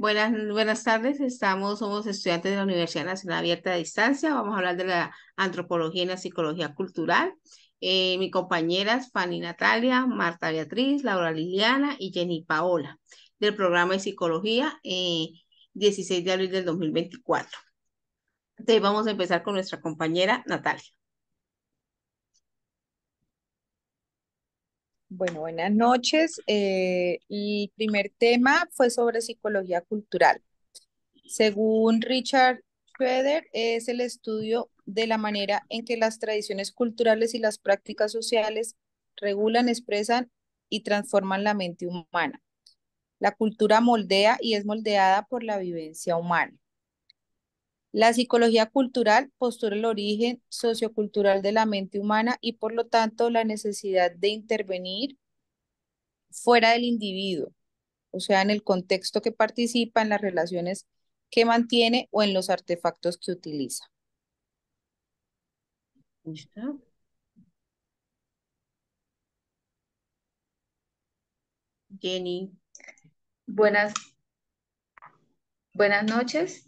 Buenas tardes, somos estudiantes de la Universidad Nacional Abierta a Distancia. Vamos a hablar de la antropología y la psicología cultural. Mis compañeras Fanny Natalia, Marta Beatriz, Laura Liliana y Jenny Paola, del programa de psicología 16 de abril del 2024. Entonces vamos a empezar con nuestra compañera Natalia. Bueno, buenas noches. El primer tema fue sobre psicología cultural. Según Richard Schroeder, es el estudio de la manera en que las tradiciones culturales y las prácticas sociales regulan, expresan y transforman la mente humana. La cultura moldea y es moldeada por la vivencia humana. La psicología cultural postula el origen sociocultural de la mente humana y por lo tanto la necesidad de intervenir fuera del individuo, o sea, en el contexto que participa, en las relaciones que mantiene o en los artefactos que utiliza. ¿Listo? Jenny. Buenas, buenas noches.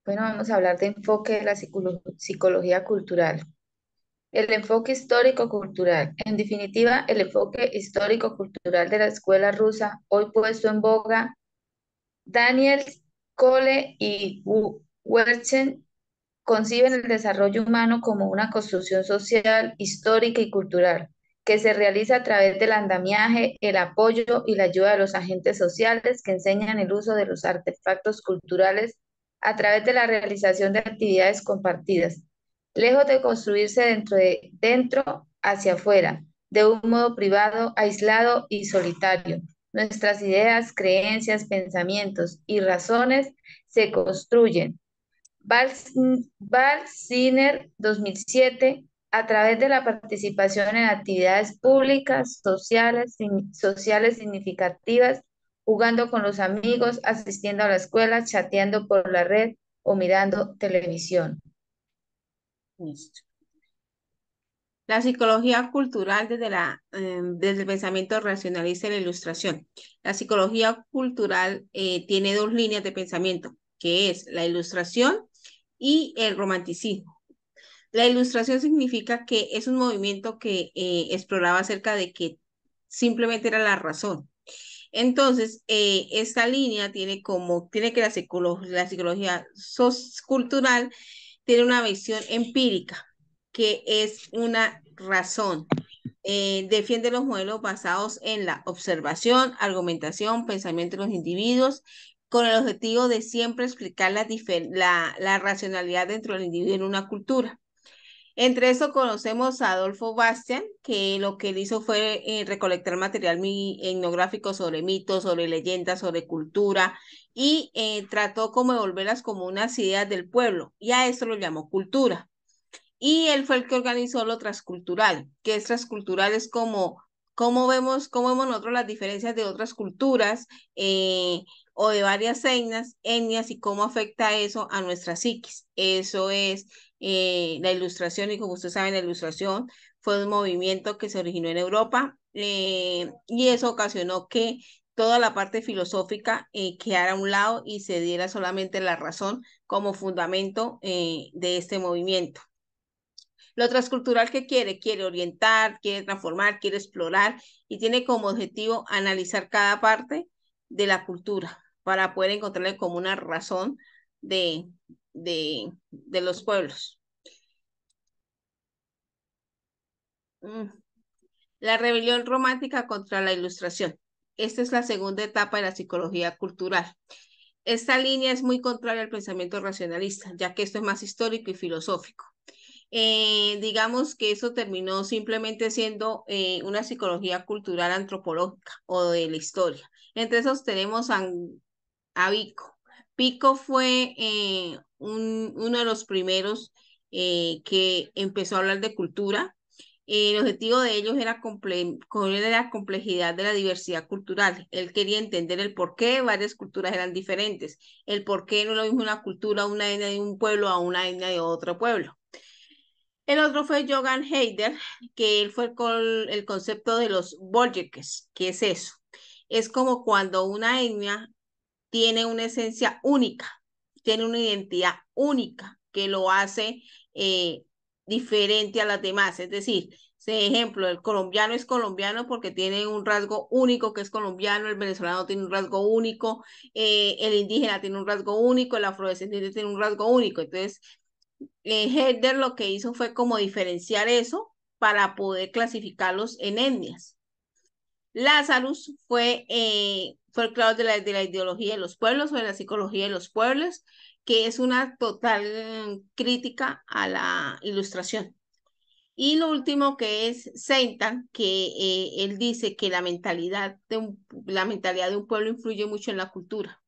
Bueno, vamos a hablar de enfoque de la psicología cultural. El enfoque histórico-cultural. En definitiva, el enfoque histórico-cultural de la escuela rusa, hoy puesto en boga, Daniel Cole y Werchen conciben el desarrollo humano como una construcción social, histórica y cultural, que se realiza a través del andamiaje, el apoyo y la ayuda de los agentes sociales que enseñan el uso de los artefactos culturales a través de la realización de actividades compartidas, lejos de construirse dentro hacia afuera, de un modo privado, aislado y solitario. Nuestras ideas, creencias, pensamientos y razones se construyen Val-Sinner 2007, a través de la participación en actividades públicas, sociales significativas, jugando con los amigos, asistiendo a la escuela, chateando por la red o mirando televisión. Listo. La psicología cultural desde el pensamiento racionalista y la ilustración. La psicología cultural tiene dos líneas de pensamiento, que es la ilustración y el romanticismo. La ilustración significa que es un movimiento que exploraba acerca de que simplemente era la razón. Entonces, esta línea tiene que la psicología cultural tiene una visión empírica, que es una razón. Defiende los modelos basados en la observación, argumentación, pensamiento de los individuos, con el objetivo de siempre explicar la racionalidad dentro del individuo en una cultura. Entre eso conocemos a Adolfo Bastian, que lo que él hizo fue recolectar material etnográfico sobre mitos, sobre leyendas, sobre cultura, y trató como de volverlas como unas ideas del pueblo, y a eso lo llamó cultura. Y él fue el que organizó lo transcultural, que es transcultural es como cómo vemos nosotros las diferencias de otras culturas o de varias etnias y cómo afecta eso a nuestra psiquis. Eso es la ilustración, y como ustedes saben, la ilustración fue un movimiento que se originó en Europa y eso ocasionó que toda la parte filosófica quedara a un lado y se diera solamente la razón como fundamento de este movimiento. Lo transcultural que quiere orientar, quiere transformar, quiere explorar y tiene como objetivo analizar cada parte de la cultura para poder encontrarle como una razón de, de los pueblos. Mm. La rebelión romántica contra la ilustración. Esta es la segunda etapa de la psicología cultural. Esta línea es muy contraria al pensamiento racionalista, ya que esto es más histórico y filosófico. Digamos que eso terminó simplemente siendo una psicología cultural antropológica o de la historia. Entre esos tenemos a Vico. Pico fue uno de los primeros que empezó a hablar de cultura. El objetivo de ellos era con la complejidad de la diversidad cultural. Él quería entender el por qué varias culturas eran diferentes, el por qué no es lo mismo una cultura, una etnia de un pueblo a una etnia de otro pueblo. El otro fue Johann Heider, que él fue con el concepto de los Bolleques. ¿Qué es eso? Es como cuando una etnia tiene una esencia única, tiene una identidad única que lo hace diferente a las demás. Es decir, ese ejemplo, el colombiano es colombiano porque tiene un rasgo único que es colombiano, el venezolano tiene un rasgo único, el indígena tiene un rasgo único, el afrodescendiente tiene un rasgo único. Entonces, Herder lo que hizo fue como diferenciar eso para poder clasificarlos en etnias. Lazarus fue el creador de la ideología de los pueblos o de la psicología de los pueblos, que es una total crítica a la ilustración. Y lo último que es Seintan, que él dice que la mentalidad de un pueblo influye mucho en la cultura,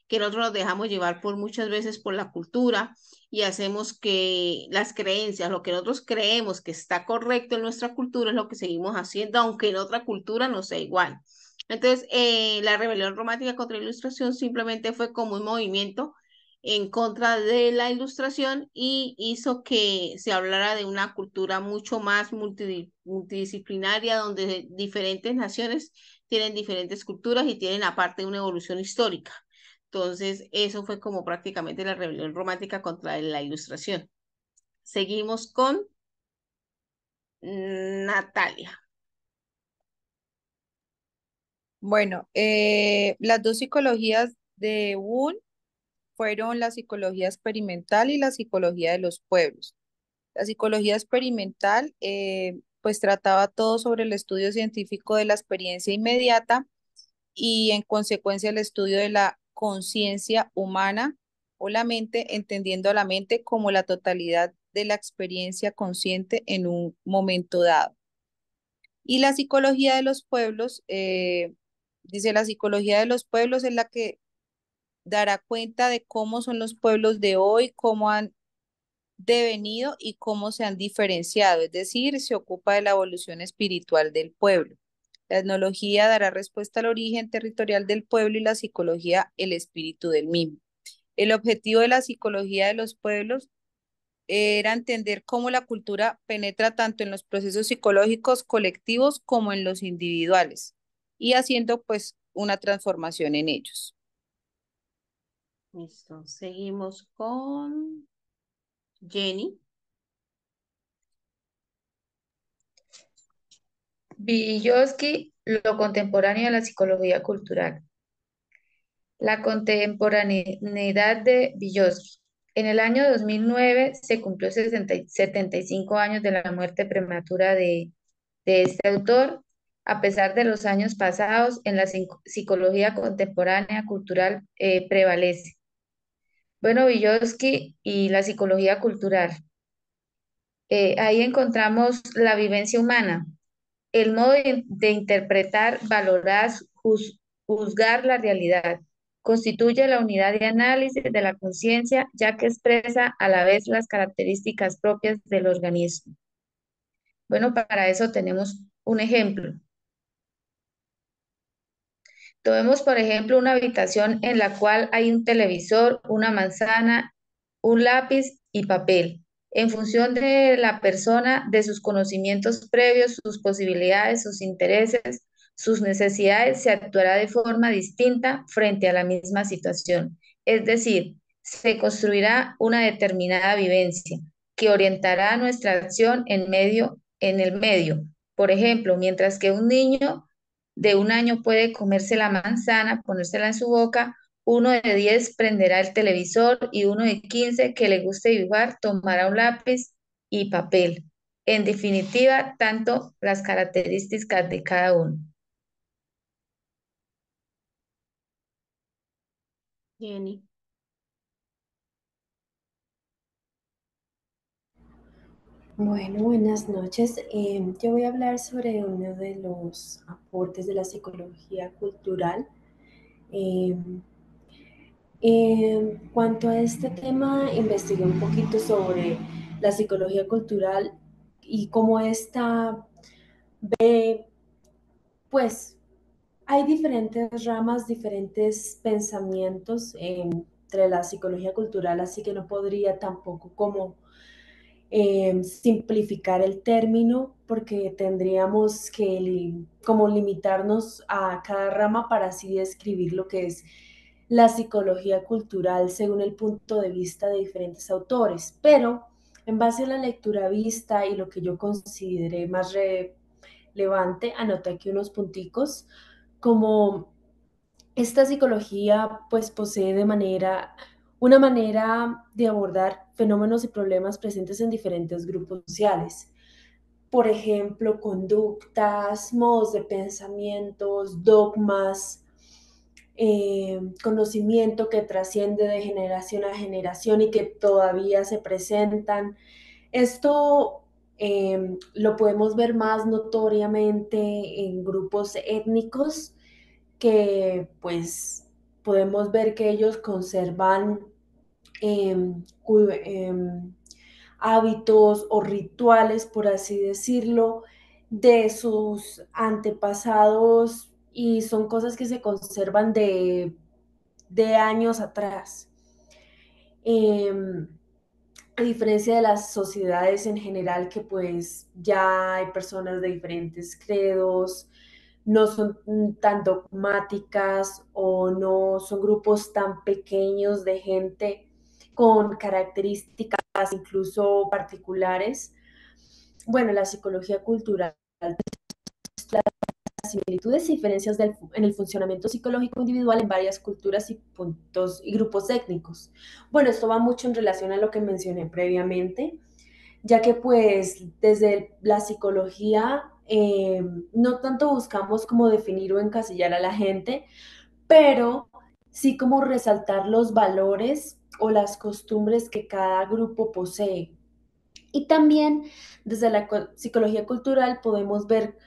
que nosotros nos dejamos llevar por muchas veces por la cultura y hacemos que las creencias, lo que nosotros creemos que está correcto en nuestra cultura es lo que seguimos haciendo, aunque en otra cultura no sea igual. Entonces, la rebelión romántica contra la ilustración simplemente fue como un movimiento en contra de la ilustración y hizo que se hablara de una cultura mucho más multidisciplinaria, donde diferentes naciones tienen diferentes culturas y tienen aparte una evolución histórica. Entonces, eso fue como prácticamente la rebelión romántica contra la ilustración. Seguimos con Natalia. Bueno, las dos psicologías de Wundt fueron la psicología experimental y la psicología de los pueblos. La psicología experimental, pues trataba todo sobre el estudio científico de la experiencia inmediata y en consecuencia el estudio de la conciencia humana o la mente, entendiendo a la mente como la totalidad de la experiencia consciente en un momento dado. Y la psicología de los pueblos, dice, la psicología de los pueblos es la que dará cuenta de cómo son los pueblos de hoy, cómo han devenido y cómo se han diferenciado, es decir, se ocupa de la evolución espiritual del pueblo. La etnología dará respuesta al origen territorial del pueblo y la psicología el espíritu del mismo. El objetivo de la psicología de los pueblos era entender cómo la cultura penetra tanto en los procesos psicológicos colectivos como en los individuales y haciendo pues una transformación en ellos. Listo. Seguimos con Jenny. Vygotsky, lo contemporáneo de la psicología cultural. La contemporaneidad de Vygotsky. En el año 2009 se cumplió 75 años de la muerte prematura de este autor. A pesar de los años pasados, en la psicología contemporánea cultural prevalece. Bueno, Vygotsky y la psicología cultural. Ahí encontramos la vivencia humana, el modo de interpretar, valorar, juzgar la realidad. Constituye la unidad de análisis de la conciencia, ya que expresa a la vez las características propias del organismo. Bueno, para eso tenemos un ejemplo. Tomemos, por ejemplo, una habitación en la cual hay un televisor, una manzana, un lápiz y papel. En función de la persona, de sus conocimientos previos, sus posibilidades, sus intereses, sus necesidades, se actuará de forma distinta frente a la misma situación. Es decir, se construirá una determinada vivencia que orientará nuestra acción en el medio. Por ejemplo, mientras que un niño de 1 año puede comerse la manzana, ponérsela en su boca, uno de 10 prenderá el televisor y uno de 15 que le guste dibujar tomará un lápiz y papel. En definitiva, tanto las características de cada uno. Jenny. Bueno, buenas noches. Yo voy a hablar sobre uno de los aportes de la psicología cultural. Em, en cuanto a este tema, investigué un poquito sobre la psicología cultural y cómo esta ve, pues, hay diferentes ramas, diferentes pensamientos entre la psicología cultural, así que no podría tampoco como simplificar el término porque tendríamos que como limitarnos a cada rama para así describir lo que es la psicología cultural según el punto de vista de diferentes autores, pero en base a la lectura vista y lo que yo consideré más relevante, anoté aquí unos punticos, como esta psicología pues posee una manera de abordar fenómenos y problemas presentes en diferentes grupos sociales. Por ejemplo, conductas, modos de pensamientos, dogmas, conocimiento que trasciende de generación a generación y que todavía se presentan. Esto lo podemos ver más notoriamente en grupos étnicos que pues podemos ver que ellos conservan eh, eh, hábitos o rituales, por así decirlo, de sus antepasados y son cosas que se conservan de años atrás. Eh, a diferencia de las sociedades en general, que pues ya hay personas de diferentes credos, no son tan dogmáticas o no son grupos tan pequeños de gente con características incluso particulares. Bueno, la psicología cultural, similitudes y diferencias en el funcionamiento psicológico individual en varias culturas y puntos y grupos étnicos. Bueno, esto va mucho en relación a lo que mencioné previamente, ya que pues desde la psicología no tanto buscamos como definir o encasillar a la gente, pero sí como resaltar los valores o las costumbres que cada grupo posee. Y también desde la psicología cultural podemos ver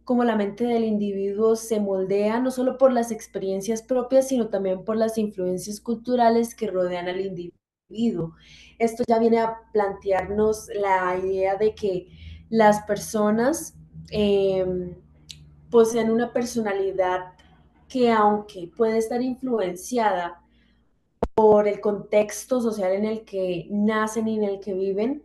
cómo la mente del individuo se moldea no solo por las experiencias propias, sino también por las influencias culturales que rodean al individuo. Esto ya viene a plantearnos la idea de que las personas eh, poseen una personalidad que aunque puede estar influenciada por el contexto social en el que nacen y en el que viven,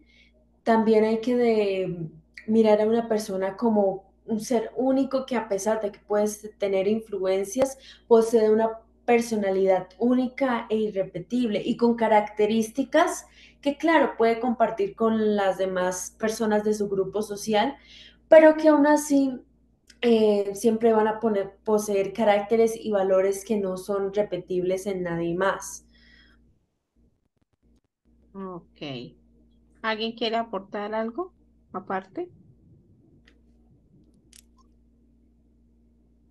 también hay que mirar a una persona como un ser único que a pesar de que puedes tener influencias, posee una personalidad única e irrepetible y con características que, claro, puede compartir con las demás personas de su grupo social, pero que aún así siempre van a poseer caracteres y valores que no son repetibles en nadie más. Ok. ¿Alguien quiere aportar algo aparte?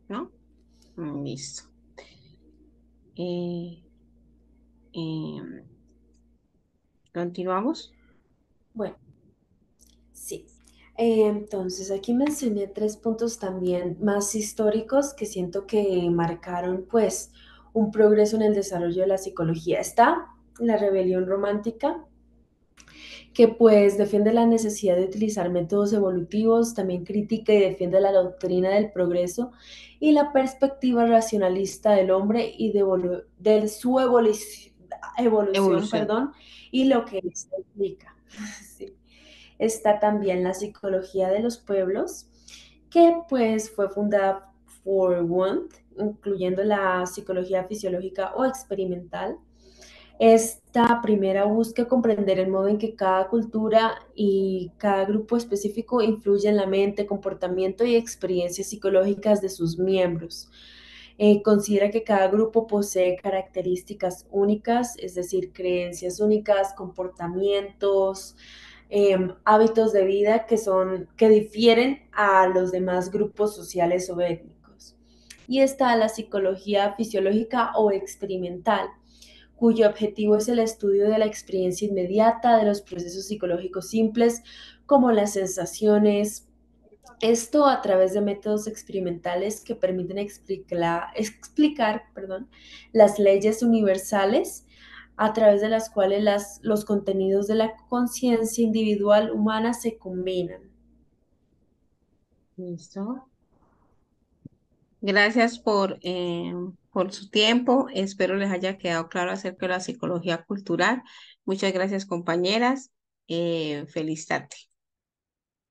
¿No? Listo. Eh, em, ¿Continuamos? Bueno, sí. Entonces, aquí mencioné tres puntos también más históricos que siento que marcaron pues un progreso en el desarrollo de la psicología. Está la rebelión romántica, que pues defiende la necesidad de utilizar métodos evolutivos, también critica y defiende la doctrina del progreso y la perspectiva racionalista del hombre y de su evolución, Evolución. perdón, y lo que esto implica. Sí. Está también la psicología de los pueblos, que pues fue fundada por Wundt, incluyendo la psicología fisiológica o experimental. Esta primera busca comprender el modo en que cada cultura y cada grupo específico influye en la mente, comportamiento y experiencias psicológicas de sus miembros. Considera que cada grupo posee características únicas, es decir, creencias únicas, comportamientos, hábitos de vida que difieren a los demás grupos sociales o étnicos. Y está la psicología fisiológica o experimental, cuyo objetivo es el estudio de la experiencia inmediata de los procesos psicológicos simples como las sensaciones. Esto a través de métodos experimentales que permiten explicar, perdón, las leyes universales a través de las cuales los contenidos de la conciencia individual humana se combinan. Listo. Gracias por su tiempo. Espero les haya quedado claro acerca de la psicología cultural. Muchas gracias, compañeras. Feliz tarde.